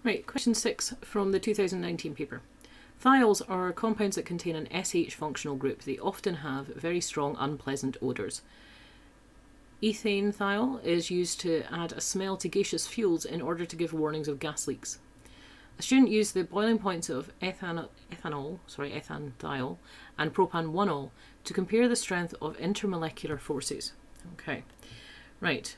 Right, question 6 from the 2019 paper. Thiols are compounds that contain an SH functional group. They often have very strong, unpleasant odours. Ethane thiol is used to add a smell to gaseous fuels in order to give warnings of gas leaks. A student used the boiling points of ethan thiol and propan 1-ol to compare the strength of intermolecular forces. Okay, right.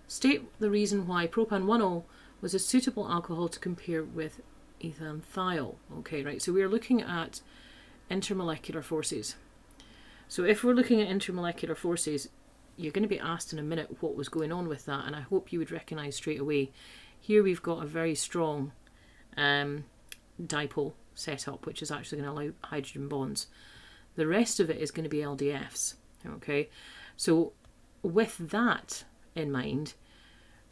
State the reason why propan 1-ol was a suitable alcohol to compare with ethan thiol. Okay, right. So we are looking at intermolecular forces. So if we're looking at intermolecular forces, you're going to be asked in a minute what was going on with that, and I hope you would recognise straight away. Here we've got a very strong dipole setup, which is actually going to allow hydrogen bonds. The rest of it is going to be LDFs. Okay, so with that in mind,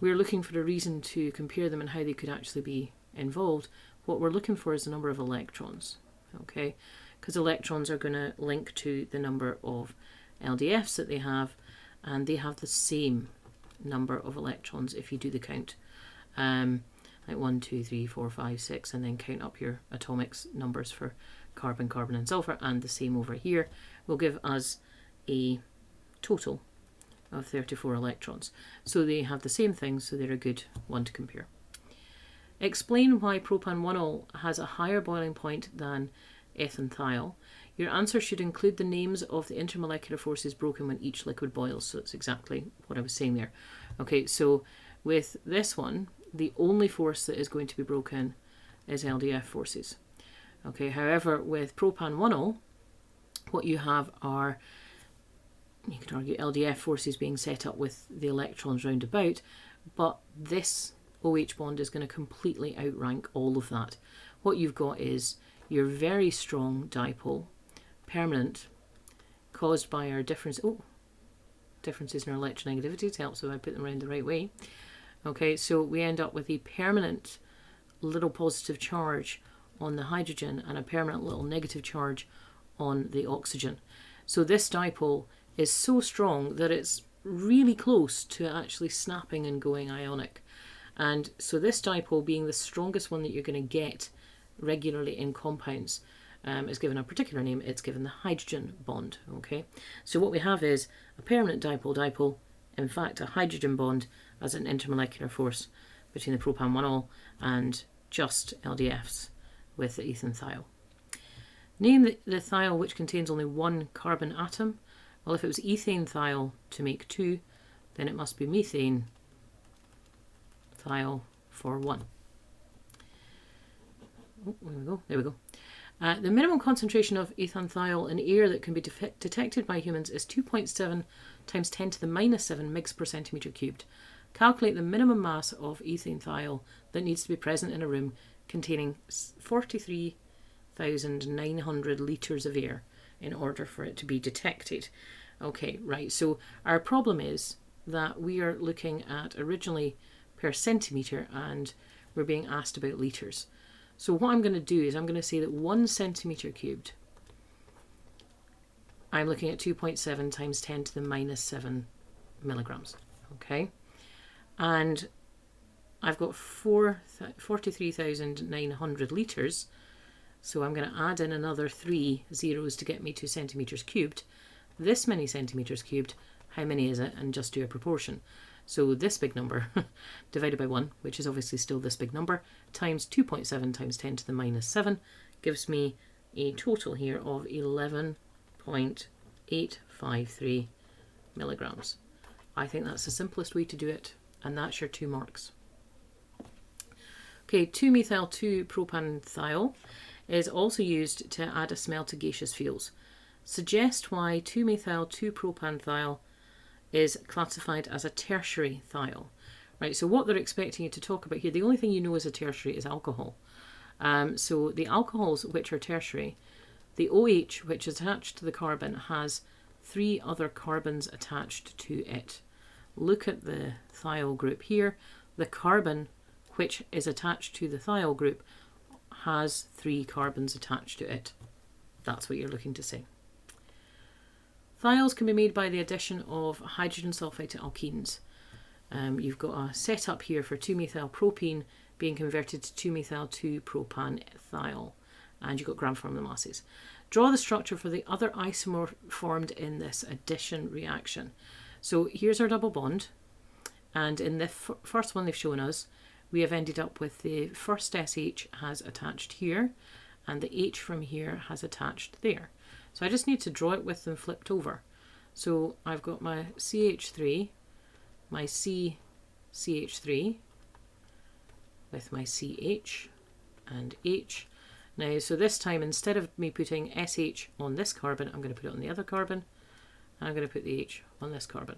we're looking for a reason to compare them and how they could actually be involved. What we're looking for is the number of electrons. Okay, because electrons are going to link to the number of LDFs that they have, and they have the same number of electrons if you do the count. Like 1, 2, 3, 4, 5, 6, and then count up your atomic numbers for carbon, carbon and sulfur, and the same over here will give us a total of 34 electrons. So they have the same thing, so they're a good one to compare. Explain why propan 1-ol has a higher boiling point than ethan thiol. Your answer should include the names of the intermolecular forces broken when each liquid boils. So it's exactly what I was saying there. Okay, so with this one, the only force that is going to be broken is LDF forces. Okay, however, with propan 1-ol, what you have are, you could argue, LDF forces being set up with the electrons round about, but this OH bond is going to completely outrank all of that. What you've got is your very strong dipole, permanent, caused by our differences in our electronegativities. Helps if I put them around the right way. Okay, so we end up with a permanent little positive charge on the hydrogen and a permanent little negative charge on the oxygen. So this dipole is so strong that it's really close to actually snapping and going ionic. And so this dipole, being the strongest one that you're going to get regularly in compounds, is given a particular name. It's given the hydrogen bond. Okay, so what we have is a permanent dipole, in fact a hydrogen bond as an intermolecular force between the propan 1-ol and just LDFs with the ethan thiol. Name the thiol which contains only one carbon atom. Well, if it was ethane thiol to make 2, then it must be methane thiol for 1. Oh, there we go. The minimum concentration of ethan thiol in air that can be detected by humans is 2.7 times 10 to the minus 7 mg per centimetre cubed. Calculate the minimum mass of ethane thiol that needs to be present in a room containing 43,900 litres of air in order for it to be detected. Okay, right, so our problem is that we are looking at originally per centimetre and we're being asked about litres. So what I'm going to do is I'm going to say that 1 centimetre cubed, I'm looking at 2.7 times 10 to the minus 7 milligrams. Okay, and I've got 43,900 litres, so I'm going to add in another 3 zeros to get me to centimetres cubed. This many centimetres cubed, how many is it? And just do a proportion. So this big number divided by 1, which is obviously still this big number, times 2.7 times 10 to the minus 7 gives me a total here of 11.853 milligrams. I think that's the simplest way to do it, and that's your 2 marks. Okay, 2-methyl-2-propan thiol is also used to add a smell to gaseous fuels. Suggest why 2-methyl-2-propan thiol is classified as a tertiary thiol. Right, so what they're expecting you to talk about here, the only thing you know as a tertiary is alcohol. So the alcohols which are tertiary, the OH which is attached to the carbon has 3 other carbons attached to it. Look at the thiol group here. The carbon which is attached to the thiol group has 3 carbons attached to it. That's what you're looking to say. Thiols can be made by the addition of hydrogen sulfide to alkenes. You've got a setup here for 2-methylpropene being converted to 2-methyl-2-propan-thiol. And you've got gram formula masses. Draw the structure for the other isomer formed in this addition reaction. So here's our double bond. And in the first one they've shown us, we have ended up with the first SH has attached here, and the H from here has attached there. So I just need to draw it with them flipped over. So I've got my CH3, my CH3, with my CH and H. Now, so this time, instead of me putting SH on this carbon, I'm going to put it on the other carbon, and I'm going to put the H on this carbon.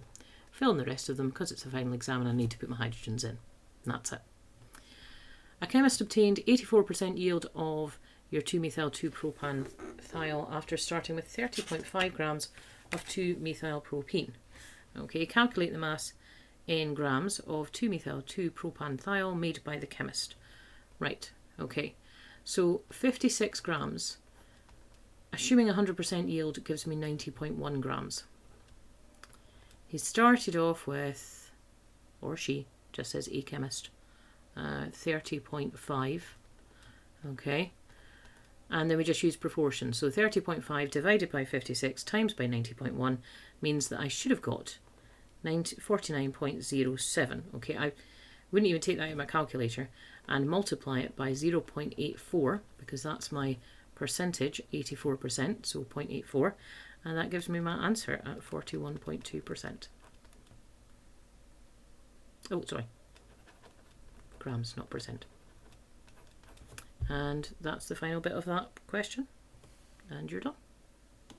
Fill in the rest of them, because it's a final exam and I need to put my hydrogens in. And that's it. A chemist obtained 84% yield of your 2-methyl-2-propan-thiol after starting with 30.5 grams of 2-methylpropene. Okay, calculate the mass in grams of 2-methyl-2-propan-thiol made by the chemist. Right, okay. So 56 grams, assuming 100% yield, gives me 90.1 grams. He started off with, or she, just says a chemist, 30.5, okay, and then we just use proportion. So 30.5 divided by 56 times by 90.1 means that I should have got 49.07. Okay, I wouldn't even take that out of my calculator and multiply it by 0.84, because that's my percentage, 84%, so 0.84, and that gives me my answer at 41.2%. Oh, sorry, grams, not percent. And that's the final bit of that question, and you're done.